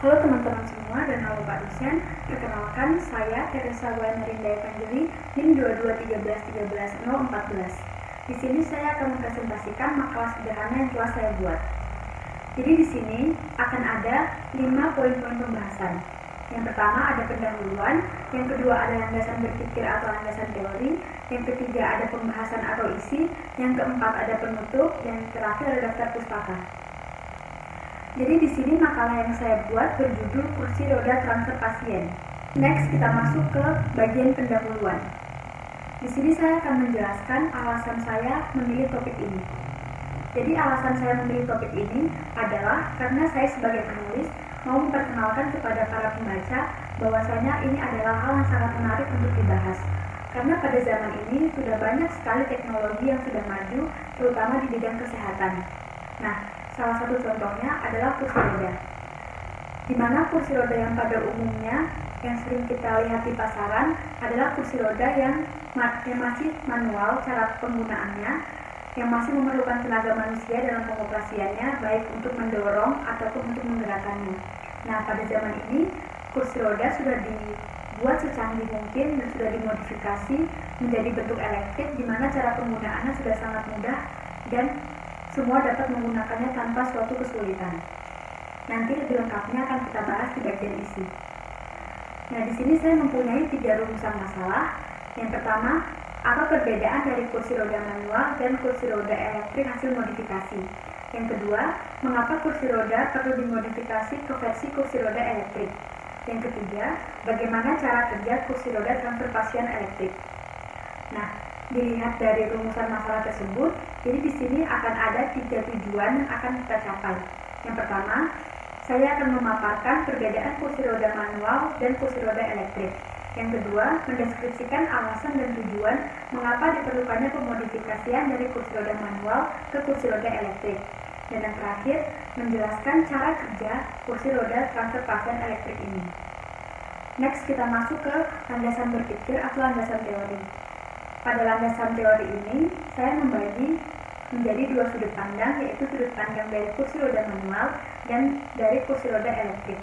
Halo teman-teman semua dan halo Pak dosen, perkenalkan saya Teresa Wanarinda Evanjeli, NIM 2213131014. Di sini saya akan mempresentasikan makalah sederhana yang telah saya buat. Jadi di sini akan ada 5 poin-poin pembahasan. Yang pertama ada pendahuluan, yang kedua ada landasan berpikir atau landasan teori, yang ketiga ada pembahasan atau isi, yang keempat ada penutup, dan terakhir ada daftar pustaka. Jadi di sini makalah yang saya buat berjudul kursi roda transfer pasien. Next kita masuk ke bagian pendahuluan. Di sini saya akan menjelaskan alasan saya memilih topik ini. Jadi alasan saya memilih topik ini adalah karena saya sebagai penulis mau memperkenalkan kepada para pembaca bahwasanya ini adalah hal yang sangat menarik untuk dibahas. Karena pada zaman ini sudah banyak sekali teknologi yang sudah maju, terutama di bidang kesehatan. Nah, salah satu contohnya adalah kursi roda. Di mana kursi roda yang pada umumnya yang sering kita lihat di pasaran adalah kursi roda yang masih manual cara penggunaannya, yang masih memerlukan tenaga manusia dalam pengoperasiannya, baik untuk mendorong ataupun untuk menggerakkannya. Nah, pada zaman ini kursi roda sudah dibuat secanggih mungkin dan sudah dimodifikasi menjadi bentuk elektrik, di mana cara penggunaannya sudah sangat mudah dan semua dapat menggunakannya tanpa suatu kesulitan. Nanti lebih lengkapnya akan kita bahas di bagian isi. Nah, di sini saya mempunyai 3 rumusan masalah. Yang pertama, apa perbedaan dari kursi roda manual dan kursi roda elektrik hasil modifikasi? Yang kedua, mengapa kursi roda perlu dimodifikasi ke versi kursi roda elektrik? Yang ketiga, bagaimana cara kerja kursi roda transfer pasien elektrik? Nah, dilihat dari rumusan masalah tersebut, jadi di sini akan ada 3 tujuan yang akan kita capai. Yang pertama, saya akan memaparkan perbedaan kursi roda manual dan kursi roda elektrik. Yang kedua, mendeskripsikan alasan dan tujuan mengapa diperlukannya pemodifikasian dari kursi roda manual ke kursi roda elektrik. Dan yang terakhir, menjelaskan cara kerja kursi roda transfer pasien elektrik ini. Next, kita masuk ke landasan berpikir atau landasan teori. Pada landasan teori ini, saya membagi menjadi 2 sudut pandang, yaitu sudut pandang dari kursi roda manual dan dari kursi roda elektrik.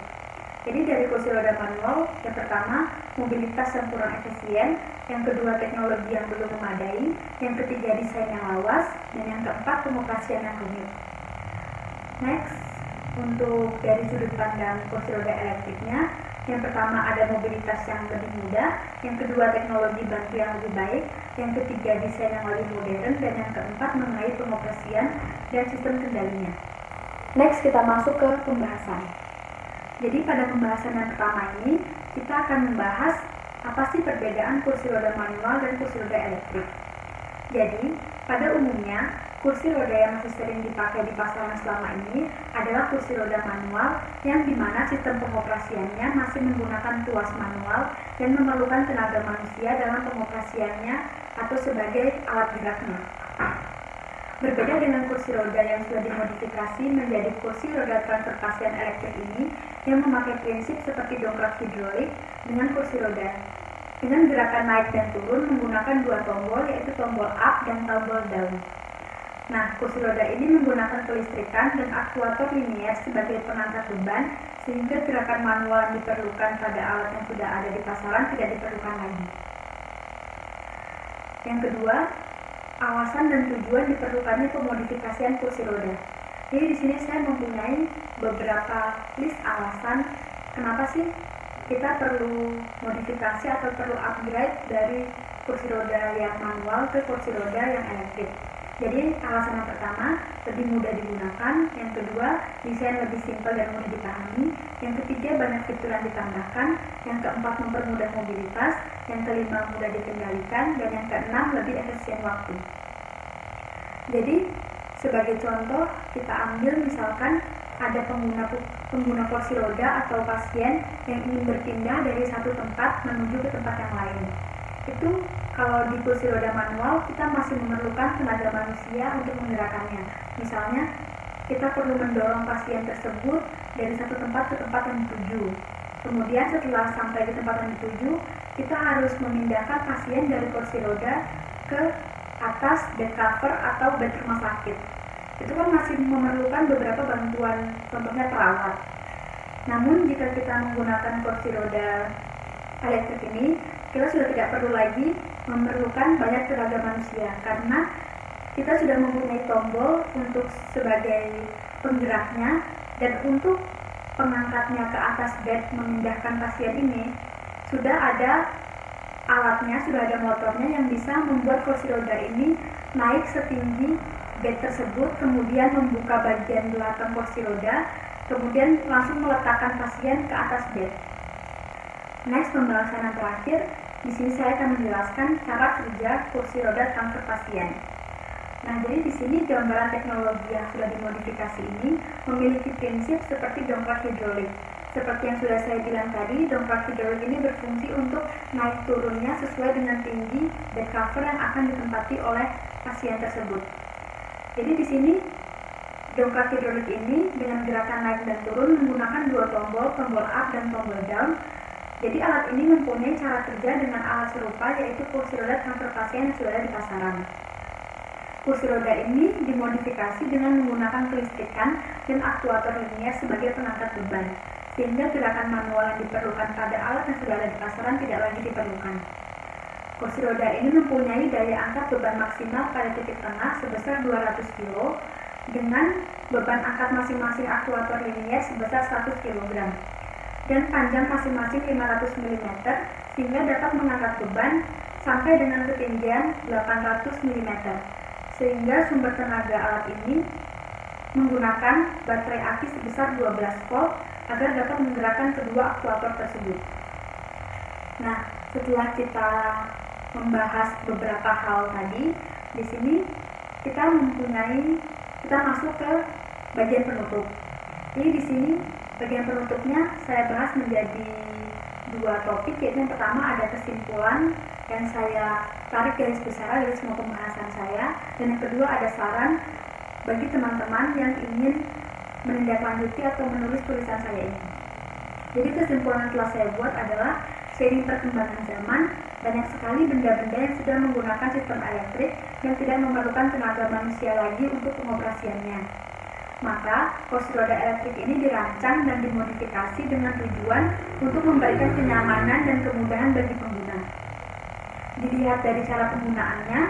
Jadi dari kursi roda manual, yang pertama, mobilitas yang kurang efisien, yang kedua, teknologi yang belum memadai, yang ketiga, desain yang lawas, dan yang keempat, pengoperasian yang rumit. Next, untuk dari sudut pandang kursi roda elektriknya, yang pertama ada mobilitas yang lebih mudah, yang kedua teknologi bantu yang lebih baik, yang ketiga desain yang lebih modern, dan yang keempat mengenai pengoperasian dan sistem kendalinya. Next kita masuk ke pembahasan. Jadi pada pembahasan yang pertama ini kita akan membahas apa sih perbedaan kursi roda manual dan kursi roda elektrik. Jadi pada umumnya kursi roda yang masih sering dipakai di pasaran selama ini adalah kursi roda manual yang dimana sistem pengoperasiannya masih menggunakan tuas manual dan memerlukan tenaga manusia dalam pengoperasiannya atau sebagai alat geraknya. Berbeda dengan kursi roda yang sudah dimodifikasi menjadi kursi roda transfer pasien elektrik ini yang memakai prinsip seperti dongkrak hidrolik dengan kursi roda dengan gerakan naik dan turun menggunakan 2 tombol, yaitu tombol up dan tombol down. Nah, kursi roda ini menggunakan kelistrikan dan aktuator linier sebagai pengangkat beban, sehingga gerakan manual yang diperlukan pada alat yang sudah ada di pasaran tidak diperlukan lagi. Yang kedua, alasan dan tujuan diperlukannya pemodifikasian kursi roda. Jadi di sini saya mempunyai beberapa list alasan kenapa sih kita perlu modifikasi atau perlu upgrade dari kursi roda yang manual ke kursi roda yang elektrik. Jadi alasan yang pertama, lebih mudah digunakan, yang kedua, desain lebih simpel dan mudah dipahami, yang ketiga, banyak fitur yang ditambahkan, yang keempat, mempermudah mobilitas, yang kelima, mudah dikendalikan, dan yang keenam, lebih efisien waktu. Jadi sebagai contoh, kita ambil misalkan ada pengguna kursi roda atau pasien yang ingin berpindah dari satu tempat menuju ke tempat yang lain. Itu kalau di kursi roda manual kita masih memerlukan tenaga manusia untuk menggerakkannya. Misalnya kita perlu mendorong pasien tersebut dari satu tempat ke tempat yang dituju. Kemudian setelah sampai di tempat yang dituju, kita harus memindahkan pasien dari kursi roda ke atas bed cover atau bed rumah sakit. Itu kan masih memerlukan beberapa bantuan, contohnya perawat. Namun jika kita menggunakan kursi roda elektrik ini, kita sudah tidak perlu lagi memerlukan banyak tenaga manusia karena kita sudah mempunyai tombol untuk sebagai penggeraknya, dan untuk pengangkatnya ke atas bed memindahkan pasien ini sudah ada alatnya, sudah ada motornya yang bisa membuat kursi roda ini naik setinggi bed tersebut, kemudian membuka bagian belakang kursi roda, kemudian langsung meletakkan pasien ke atas bed. Next, pembahasan yang terakhir, di sini saya akan menjelaskan cara kerja kursi roda transfer pasien. Nah, jadi di sini gambaran teknologi yang sudah dimodifikasi ini memiliki prinsip seperti dongkrak hidrolik. Seperti yang sudah saya bilang tadi, dongkrak hidrolik ini berfungsi untuk naik turunnya sesuai dengan tinggi bed cover yang akan ditempati oleh pasien tersebut. Jadi di sini dongkrak hidrolik ini dengan gerakan naik dan turun menggunakan dua tombol up dan tombol down. Jadi alat ini mempunyai cara kerja dengan alat serupa, yaitu kursi roda transfer pasien yang sudah ada di pasaran. Kursi roda ini dimodifikasi dengan menggunakan kelistrikan dan aktuator linier sebagai pengangkat beban, sehingga gerakan manual yang diperlukan pada alat yang sudah ada di pasaran tidak lagi diperlukan. Kursi roda ini mempunyai daya angkat beban maksimal pada titik tengah sebesar 200 kg dengan beban angkat masing-masing aktuator linier sebesar 100 kg dan panjang masing-masing 500 mm, sehingga dapat mengangkat beban sampai dengan ketinggian 800 mm. Sehingga sumber tenaga alat ini menggunakan baterai aki sebesar 12 volt agar dapat menggerakkan kedua aktuator tersebut. Nah, setelah kita membahas beberapa hal tadi, di sini kita masuk ke bagian penutup. Jadi di sini bagian penutupnya saya bahas menjadi dua topik, yaitu yang pertama ada kesimpulan yang saya tarik garis besar dari semua pembahasan saya, dan yang kedua ada saran bagi teman-teman yang ingin menindaklanjuti atau menulis tulisan saya ini. Jadi kesimpulan yang telah saya buat adalah seiring perkembangan zaman, banyak sekali benda-benda yang sudah menggunakan sistem elektrik yang tidak memerlukan tenaga manusia lagi untuk pengoperasiannya. Maka, kursi roda elektrik ini dirancang dan dimodifikasi dengan tujuan untuk memberikan kenyamanan dan kemudahan bagi pengguna. Dilihat dari cara penggunaannya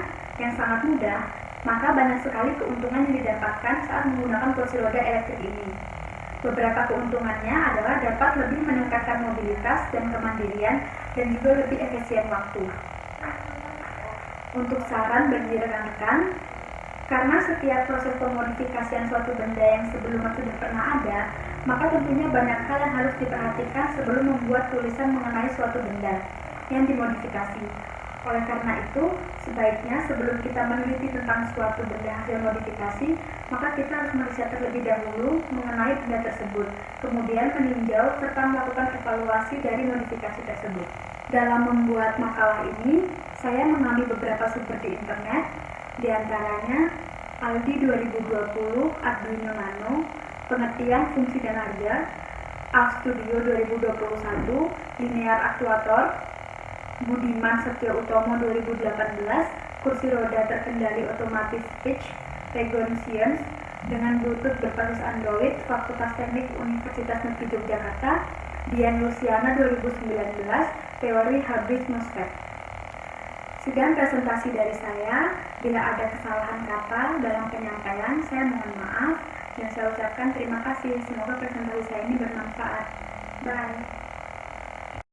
yang sangat mudah, maka banyak sekali keuntungan yang didapatkan saat menggunakan kursi roda elektrik ini. Beberapa keuntungannya adalah dapat lebih meningkatkan mobilitas dan kemandirian dan juga lebih efisien waktu. Untuk saran bagi rekan-rekan, karena setiap proses pemodifikasian suatu benda yang sebelumnya sudah pernah ada, maka tentunya banyak hal yang harus diperhatikan sebelum membuat tulisan mengenai suatu benda yang dimodifikasi. Oleh karena itu, sebaiknya sebelum kita meneliti tentang suatu benda hasil modifikasi, maka kita harus meriset terlebih dahulu mengenai benda tersebut, kemudian meninjau serta melakukan evaluasi dari modifikasi tersebut. Dalam membuat makalah ini, saya mengambil beberapa sumber di internet, di antaranya Aldi 2020, Arduino Nano, pengertian fungsi dan harga, AlfStudio 2021, linear aktuator, Budiman Setio Utomo 2018, kursi roda terkendali otomatis speech, Regon Science, dengan Bluetooth berbasis Android, Fakultas Teknik Universitas Negeri Yogyakarta, Dian Luciana 2019, teori habis MOSFET. Sekian presentasi dari saya. Bila ada kesalahan kata dalam penyampaian, saya mohon maaf dan saya ucapkan terima kasih. Semoga presentasi saya ini bermanfaat. Bye.